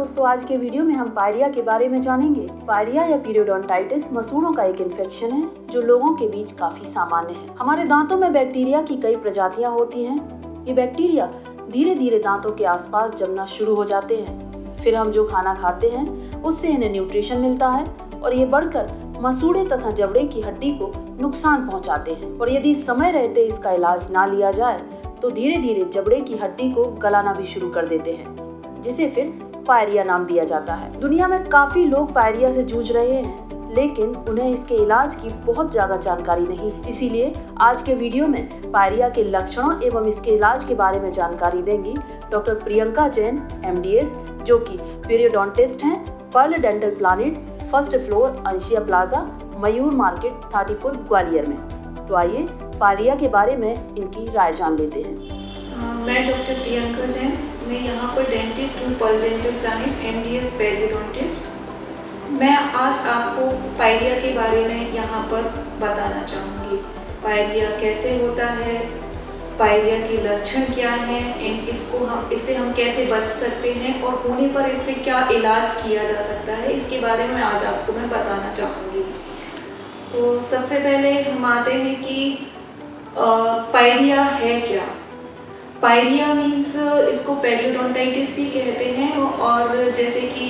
दोस्तों, आज के वीडियो में हम पायरिया के बारे में जानेंगे। पायरिया या पीरियोडोंटाइटिस मसूड़ों का एक इन्फेक्शन है जो लोगों के बीच काफी सामान्य है। हमारे दांतों में बैक्टीरिया की कई प्रजातियां होती हैं। ये बैक्टीरिया धीरे धीरे दांतों के आसपास जमना शुरू हो जाते हैं। फिर हम जो खाना खाते हैं उससे इन्हें न्यूट्रिशन मिलता है और ये बढ़कर मसूड़े तथा जबड़े की हड्डी को नुकसान पहुंचाते हैं। और यदि समय रहते इसका इलाज ना लिया जाए तो धीरे धीरे जबड़े की हड्डी को गलाना भी शुरू कर देते हैं, जिसे फिर पायरिया नाम दिया जाता है। दुनिया में काफी लोग पायरिया से जूझ रहे हैं, लेकिन उन्हें इसके इलाज की बहुत ज्यादा जानकारी नहीं है। इसीलिए आज के वीडियो में पायरिया के लक्षणों एवं इसके इलाज के बारे में जानकारी देंगी डॉक्टर प्रियंका जैन MDS, जो कि पीरियोडोंटिस्ट हैं, Pearl Dental Planet, first floor, Anshiya Plaza, Mayur Market, Thatipur, Gwalior में। तो आइए पायरिया के बारे में इनकी राय जान लेते हैं। मैं डॉक्टर प्रियंका जैन, मैं यहाँ पर डेंटिस्ट हूँ, Pearl Dental Planet, MDS periodontist. मैं आज आपको पायरिया के बारे में यहाँ पर बताना चाहूँगी। पायरिया कैसे होता है, पायरिया के लक्षण क्या हैं, इससे हम कैसे बच सकते हैं और होने पर इससे क्या इलाज किया जा सकता है, इसके बारे में आज आपको मैं बताना चाहूँगी। तो सबसे पहले हम आते हैं कि पायरिया है क्या। पायरिया मीन्स इसको पेरियोडोंटाइटिस भी कहते हैं, और जैसे कि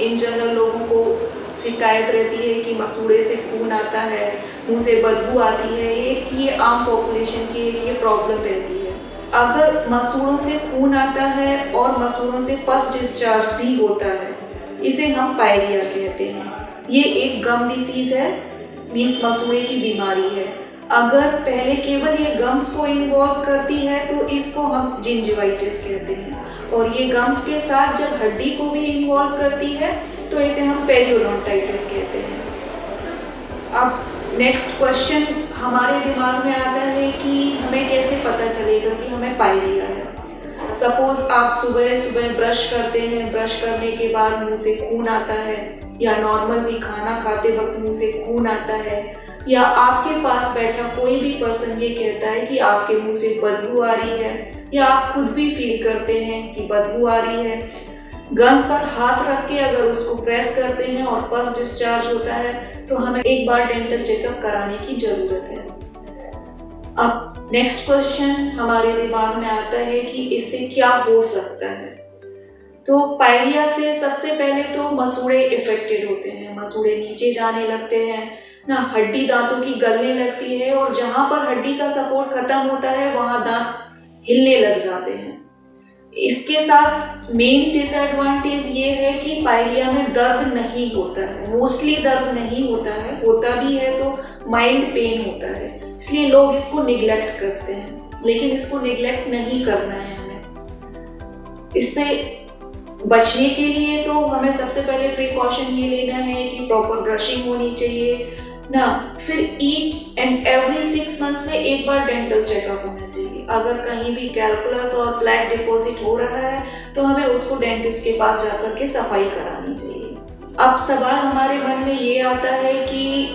इन जनरल लोगों को शिकायत रहती है कि मसूड़े से खून आता है, मुंह से बदबू आती है, ये आम पॉपुलेशन की ये प्रॉब्लम रहती है। अगर मसूड़ों से खून आता है और मसूड़ों से पस डिस्चार्ज भी होता है, इसे हम पायरिया कहते हैं। ये एक गम डिसीज है, मीन्स मसूड़े की बीमारी है। अगर पहले केवल ये गम्स को इन्वॉल्व करती है तो इसको हम जिंजिवाइटिस कहते हैं, और ये गम्स के साथ जब हड्डी को भी इन्वॉल्व करती है तो इसे हम पेरियोडोंटाइटिस कहते हैं। अब नेक्स्ट क्वेश्चन हमारे दिमाग में आता है कि हमें कैसे पता चलेगा कि हमें पायरिया है। सपोज आप सुबह सुबह ब्रश करते हैं, ब्रश करने के बाद मुंह से खून आता है, या नॉर्मल भी खाना खाते वक्त मुंह से खून आता है, या आपके पास बैठा कोई भी पर्सन ये कहता है कि आपके मुंह से बदबू आ रही है, या आप खुद भी फील करते हैं कि बदबू आ रही है। गंध पर हाथ रख के अगर उसको प्रेस करते हैं और पस डिस्चार्ज होता है तो हमें एक बार डेंटल चेकअप कराने की जरूरत है। अब नेक्स्ट क्वेश्चन हमारे दिमाग में आता है कि इससे क्या हो सकता है। तो पायरिया से सबसे पहले तो मसूड़े इफेक्टेड होते हैं, मसूड़े नीचे जाने लगते हैं ना, हड्डी दांतों की गलने लगती है, और जहां पर हड्डी का सपोर्ट खत्म होता है वहां दांत हिलने लग जाते हैं। इसके साथ मेन डिसएडवांटेज ये है कि पायरिया में दर्द नहीं होता है, मोस्टली दर्द नहीं होता है, होता भी है तो माइल्ड पेन होता है, इसलिए लोग इसको निग्लेक्ट करते हैं, लेकिन इसको निग्लेक्ट नहीं करना है हमें। इससे बचने के लिए तो हमें सबसे पहले प्रिकॉशन ये लेना है कि प्रॉपर ब्रशिंग होनी चाहिए ना, फिर ईच एंड एवरी 6 मंथ्स में एक बार डेंटल चेकअप होना चाहिए। अगर कहीं भी कैल्कुलस और प्लैक डिपॉजिट हो रहा है तो हमें उसको डेंटिस्ट के पास जाकर के सफाई करानी चाहिए। अब सवाल हमारे मन में ये आता है कि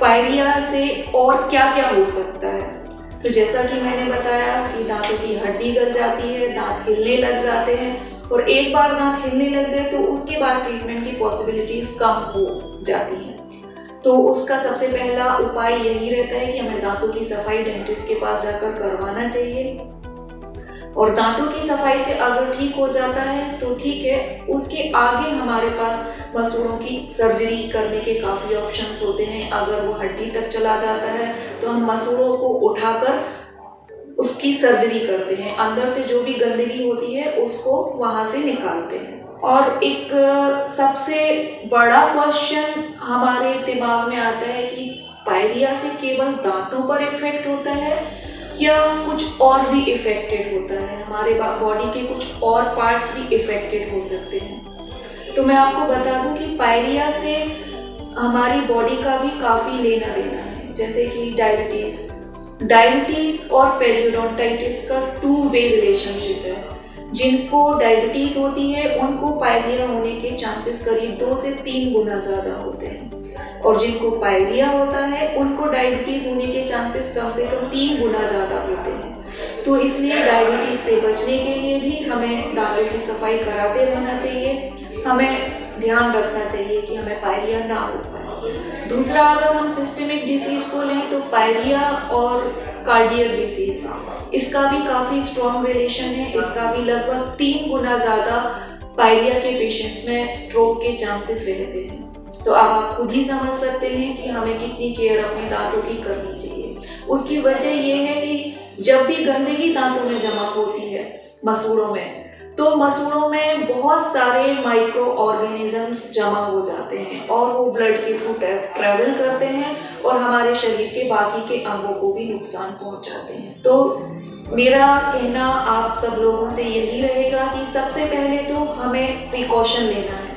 पायरिया से और क्या क्या हो सकता है। तो जैसा कि मैंने बताया कि दांतों की हड्डी गल जाती है, दांत हिलने लग जाते हैं, और एक बार दांत हिलने लग गए तो उसके बाद ट्रीटमेंट की पॉसिबिलिटीज कम हो जाती हैं। तो उसका सबसे पहला उपाय यही रहता है कि हमें दांतों की सफाई डेंटिस्ट के पास जाकर करवाना चाहिए, और दांतों की सफाई से अगर ठीक हो जाता है तो ठीक है। उसके आगे हमारे पास मसूड़ों की सर्जरी करने के काफ़ी ऑप्शंस होते हैं। अगर वो हड्डी तक चला जाता है तो हम मसूड़ों को उठाकर उसकी सर्जरी करते हैं, अंदर से जो भी गंदगी होती है उसको वहाँ से निकालते हैं। और एक सबसे बड़ा क्वेश्चन हमारे दिमाग में आता है कि पायरिया से केवल दांतों पर इफेक्ट होता है या कुछ और भी इफेक्टेड होता है, हमारे बॉडी के कुछ और पार्ट्स भी इफेक्टेड हो सकते हैं। तो मैं आपको बता दूं कि पायरिया से हमारी बॉडी का भी काफ़ी लेना देना है, जैसे कि डायबिटीज़ और पेरियोडोंटाइटिस का 2 वे रिलेशनशिप है। जिनको डायबिटीज़ होती है उनको पायरिया होने के चांसेस करीब 2 से 3 गुना ज़्यादा होते हैं, और जिनको पायरिया होता है उनको डायबिटीज़ होने के चांसेस कम से कम 3 गुना ज़्यादा होते हैं। तो इसलिए डायबिटीज से बचने के लिए भी हमें दांतों की सफाई कराते रहना चाहिए। हमें ध्यान रखना चाहिए कि हमें पायरिया ना हो पाए। दूसरा, अगर हम सिस्टमिक डिसीज को लें तो पायरिया और कार्डियक डिसीज, इसका भी काफ़ी स्ट्रॉन्ग रिलेशन है। इसका भी लगभग 3 गुना ज़्यादा पायरिया के पेशेंट्स में स्ट्रोक के चांसेस रहते हैं। तो आप खुद ही समझ सकते हैं कि हमें कितनी केयर अपने दांतों की करनी चाहिए। उसकी वजह ये है कि जब भी गंदगी दांतों में जमा होती है मसूड़ों में, तो मसूड़ों में बहुत सारे माइक्रो ऑर्गेनिजम्स जमा हो जाते हैं और वो ब्लड के थ्रू ट्रैवल करते हैं और हमारे शरीर के बाकी के अंगों को भी नुकसान पहुंचाते हैं। तो मेरा कहना आप सब लोगों से यही रहेगा कि सबसे पहले तो हमें प्रिकॉशन लेना है।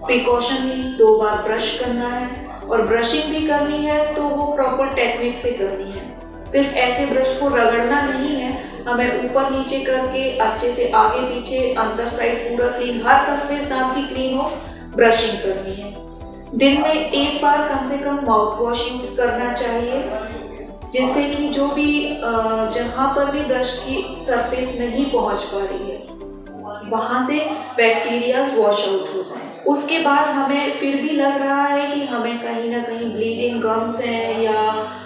प्रिकॉशन मीन्स 2 बार ब्रश करना है, और ब्रशिंग भी करनी है तो वो प्रॉपर टेक्निक से करनी है। सिर्फ ऐसे ब्रश को रगड़ना नहीं है, हमें ऊपर नीचे करके अच्छे से आगे पीछे अंदर साइड पूरा क्लीन, हर सरफेस दांत की क्लीन हो, ब्रशिंग करनी है। दिन में 1 बार कम से कम माउथ वॉश यूज करना चाहिए, जिससे कि जो भी जहाँ पर भी ब्रश की सरफेस नहीं पहुँच पा रही है वहाँ से बैक्टीरिया वॉश आउट हो जाए। उसके बाद हमें फिर भी लग रहा है कि हमें कहीं ना कहीं ब्लीडिंग गम्स हैं या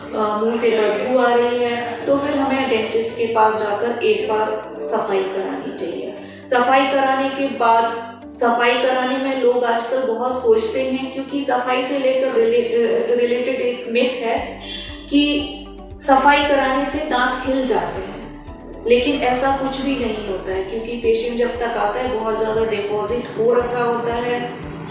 मुंह से बदबू आ रही है, तो फिर हमें डेंटिस्ट के पास जाकर 1 बार सफाई करानी चाहिए। सफाई कराने के बाद, सफाई कराने में लोग आजकल बहुत सोचते हैं, क्योंकि सफाई से लेकर रिलेटेड एक मिथ है कि सफाई कराने से दांत हिल जाते हैं, लेकिन ऐसा कुछ भी नहीं होता है। क्योंकि पेशेंट जब तक आता है बहुत ज़्यादा डिपॉजिट हो रखा होता है,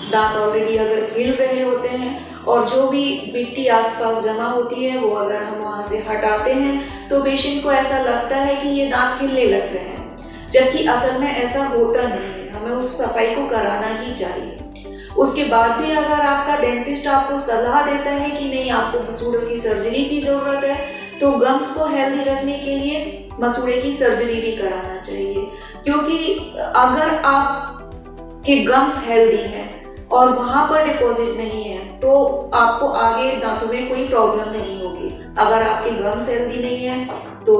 दांत ऑलरेडी अगर हिल रहे होते हैं, और जो भी मिट्टी आसपास जमा होती है वो अगर हम वहाँ से हटाते हैं तो पेशेंट को ऐसा लगता है कि ये दांत हिलने लग गए हैं, जबकि असल में ऐसा होता नहीं है। हमें उस सफाई को कराना ही चाहिए। उसके बाद भी अगर आपका डेंटिस्ट आपको सलाह देता है कि नहीं, आपको मसूड़ों की सर्जरी की ज़रूरत है, तो गम्स को हेल्दी रखने के लिए मसूड़े की सर्जरी भी कराना चाहिए। क्योंकि अगर आप के गम्स हेल्दी हैं और वहाँ पर डिपॉजिट नहीं है, तो आपको आगे दांतों में कोई प्रॉब्लम नहीं होगी। अगर आपके गम्स हेल्दी नहीं है तो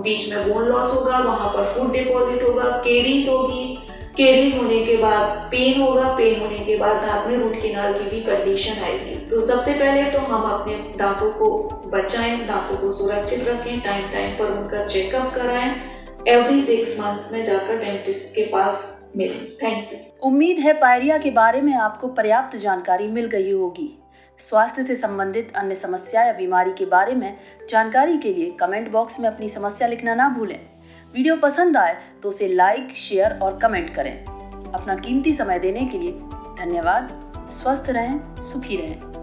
बीच में बोन लॉस होगा, वहाँ पर फूड डिपॉजिट होगा, केरीज होगी, केरीज होने के बाद पेन होगा, पेन होने के बाद दांत में रूट कैनाल की भी कंडीशन आएगी। तो सबसे पहले तो हम अपने दांतों को बचाएं, दांतों को सुरक्षित रखें, टाइम टाइम पर उनका चेकअप कराएं, एवरी 6 मंथ्स में जाकर डेंटिस्ट के पास मिलें। Thank you. उम्मीद है पायरिया के बारे में आपको पर्याप्त जानकारी मिल गई होगी। स्वास्थ्य से संबंधित अन्य समस्या या बीमारी के बारे में जानकारी के लिए कमेंट बॉक्स में अपनी समस्या लिखना ना भूलें। वीडियो पसंद आए तो उसे लाइक, शेयर और कमेंट करें। अपना कीमती समय देने के लिए धन्यवाद। स्वस्थ रहें, सुखी रहें।